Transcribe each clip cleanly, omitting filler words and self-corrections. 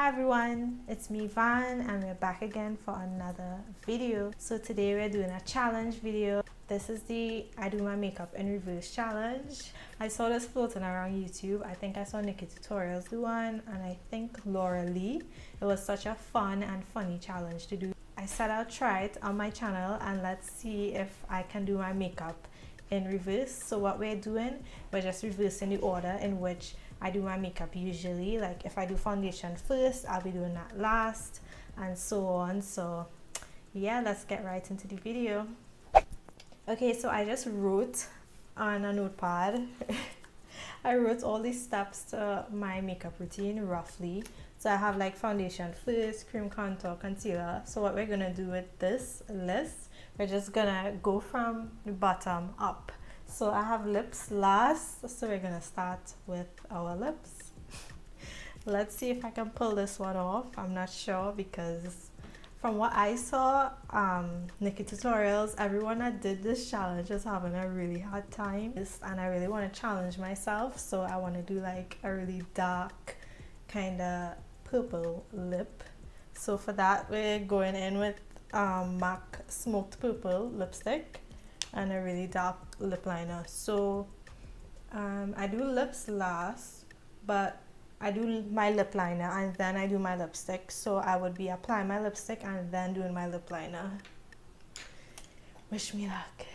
Hi everyone, it's me Van and we're back again for another video. So today we're doing a challenge video. This is the I do my makeup in reverse challenge. I saw this floating around YouTube. I think I saw Nikki Tutorials do one, and I think Laura Lee. It was such a fun and funny challenge to do. I said I'll try it on my channel and let's see if I can do my makeup in reverse. So what we're doing, we're just reversing the order in which I do my makeup usually. Like if I do foundation first, I'll be doing that last, and so on. So yeah, let's get right into the video. Okay, so I just wrote on a notepad I wrote all these steps to my makeup routine roughly. So I have like foundation first, cream, contour, concealer. So what we're gonna do with this list, we're just gonna go from the bottom up. So I have lips last, so we're gonna start with our lips. Let's see if I can pull this one off. I'm not sure because from what I saw, Nikki Tutorials, everyone that did this challenge is having a really hard time. And I really want to challenge myself, so I want to do like a really dark kind of purple lip. So for that, we're going in with MAC Smoked Purple lipstick and a really dark lip liner. So I do lips last, but I do my lip liner and then I do my lipstick. So I would be applying my lipstick and then doing my lip liner. Wish me luck.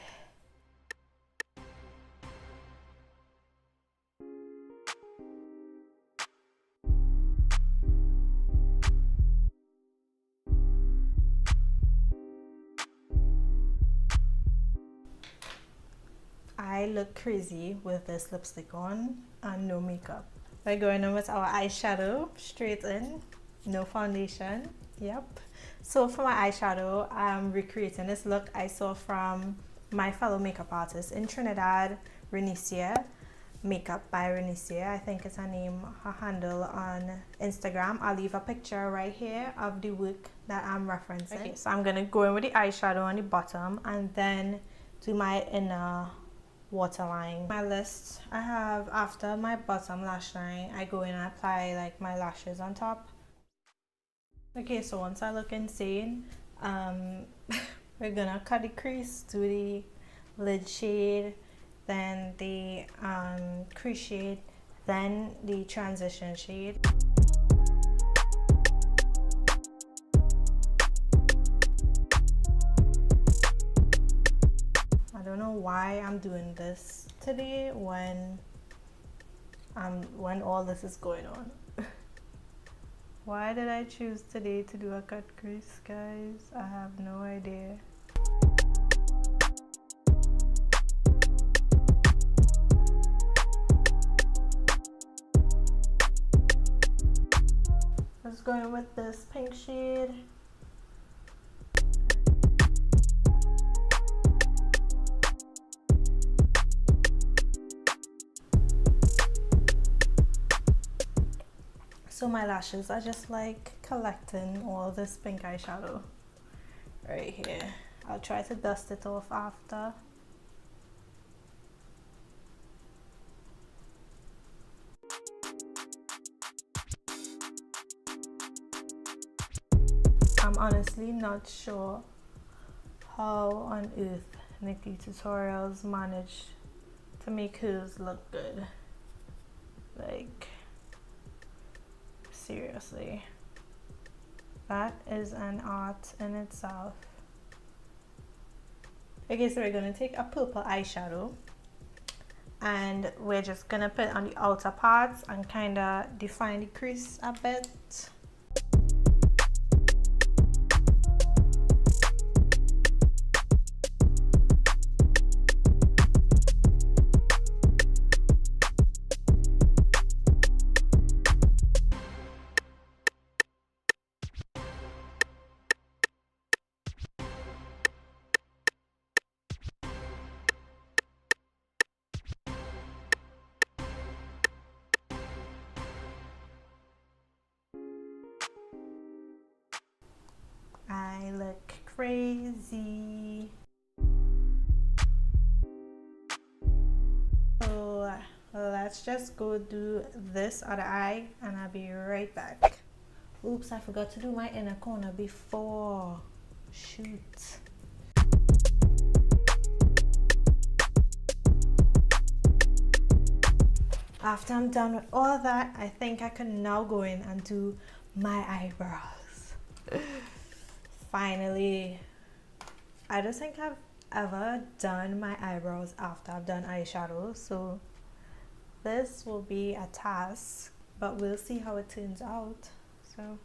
I look crazy with this lipstick on and no makeup. We're going in with our eyeshadow, straight in, no foundation. Yep. So for my eyeshadow, I'm recreating this look I saw from my fellow makeup artist in Trinidad, Renicia. Makeup by Renicia, I think it's her name, her handle on Instagram. I'll leave a picture right here of the work that I'm referencing. Okay, so I'm gonna go in with the eyeshadow on the bottom and then do my inner waterline. My list, I have after my bottom lash line, I go in and apply like my lashes on top. Okay, so once I look insane, we're gonna cut the crease, do the lid shade, then the crease shade, then the transition shade. I don't know why I'm doing this today when all this is going on. Why did I choose today to do a cut crease, guys? I have no idea. Let's go in with this pink shade. So my lashes are just like collecting all this pink eyeshadow right here. I'll try to dust it off after. I'm honestly not sure how on earth Nikki Tutorials managed to make hers look good. Like, seriously, that is an art in itself. Okay, so we're gonna take a purple eyeshadow and we're just gonna put it on the outer parts and kind of define the crease a bit. I look crazy. So let's just go do this other eye and I'll be right back. Oops, I forgot to do my inner corner before. Shoot. After I'm done with all that, I think I can now go in and do my eyebrows. Finally. I don't think I've ever done my eyebrows after I've done eyeshadow, so this will be a task, but we'll see how it turns out. So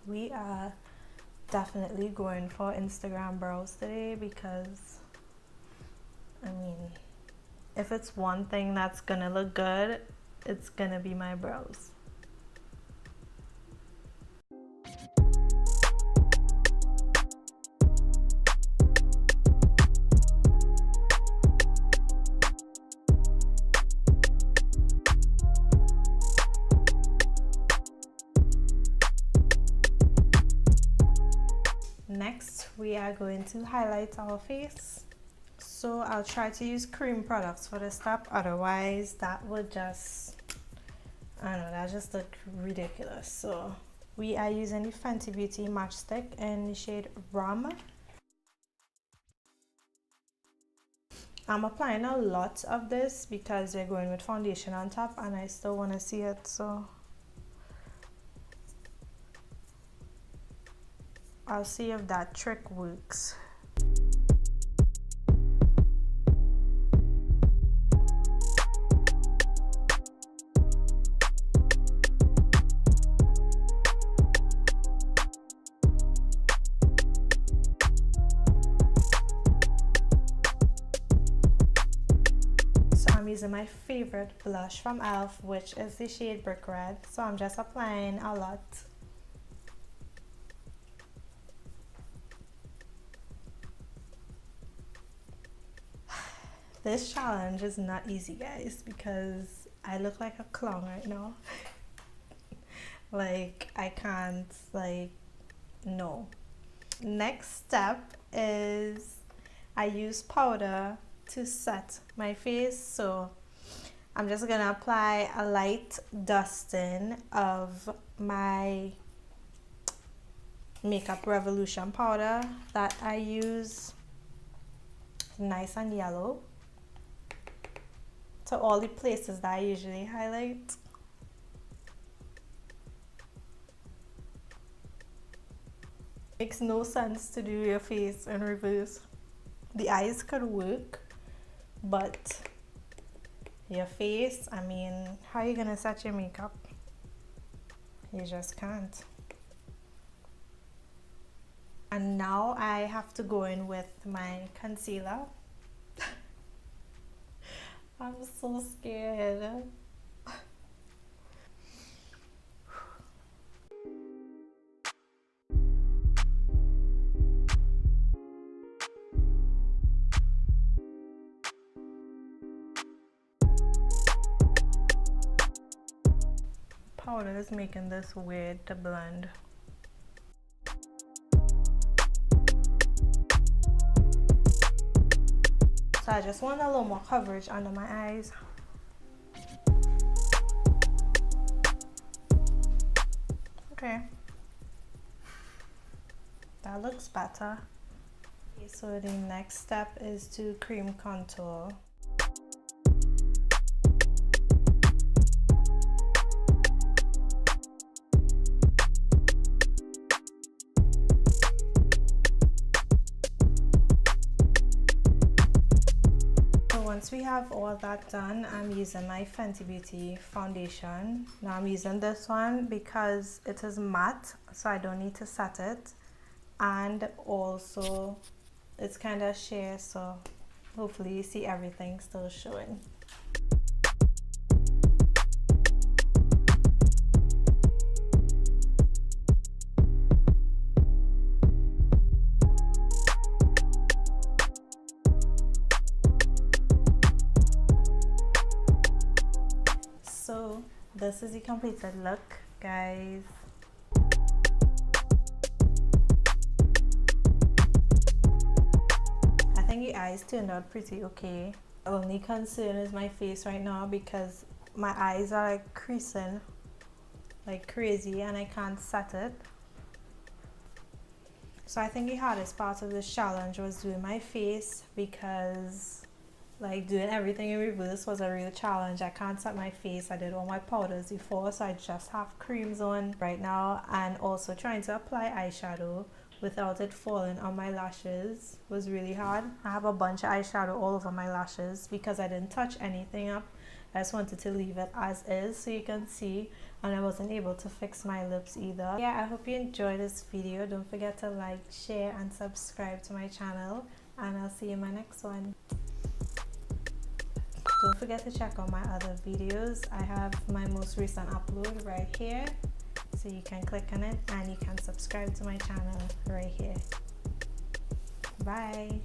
we are definitely going for Instagram brows today because, I mean, if it's one thing that's gonna look good, it's gonna be my brows. Next, we are going to highlight our face. So I'll try to use cream products for this step, otherwise that would just, I don't know, that just look ridiculous. So we are using the Fenty Beauty Matchstick in the shade Rum. I'm applying a lot of this because we're going with foundation on top and I still want to see it, so I'll see if that trick works. I'm using my favorite blush from e.l.f., which is the shade Brick Red, so I'm just applying a lot. This challenge is not easy, guys, because I look like a clown right now. Like, I can't, like, no. Next step is I use powder to set my face, so I'm just gonna apply a light dusting of my Makeup Revolution powder that I use, nice and yellow, to all the places that I usually highlight. Makes no sense to do your face in reverse. The eyes could work, but your face, I mean, how are you gonna set your makeup? You just can't. And now I have to go in with my concealer. I'm so scared. Powder is making this weird to blend. So I just want a little more coverage under my eyes. Okay. That looks better. Okay, so the next step is to cream contour. Once we have all that done, I'm using my Fenty Beauty foundation. Now I'm using this one because it is matte, so I don't need to set it, and also it's kind of sheer, so hopefully you see everything still showing. So this is the completed look, guys. eyes turned out pretty okay. The only concern is my face right now because my eyes are like creasing like crazy and I can't set it. So I think the hardest part of this challenge was doing my face, because like doing everything in reverse was a real challenge. I can't set my face. I did all my powders before, so I just have creams on right now, and also trying to apply eyeshadow without it falling on my lashes was really hard. I have a bunch of eyeshadow all over my lashes because I didn't touch anything up. I just wanted to leave it as is so you can see, and I wasn't able to fix my lips either. Yeah, I hope you enjoyed this video. Don't forget to like, share and subscribe to my channel, and I'll see you in my next one. Don't forget to check out my other videos. I have my most recent upload right here, so you can click on it and you can subscribe to my channel right here. Bye.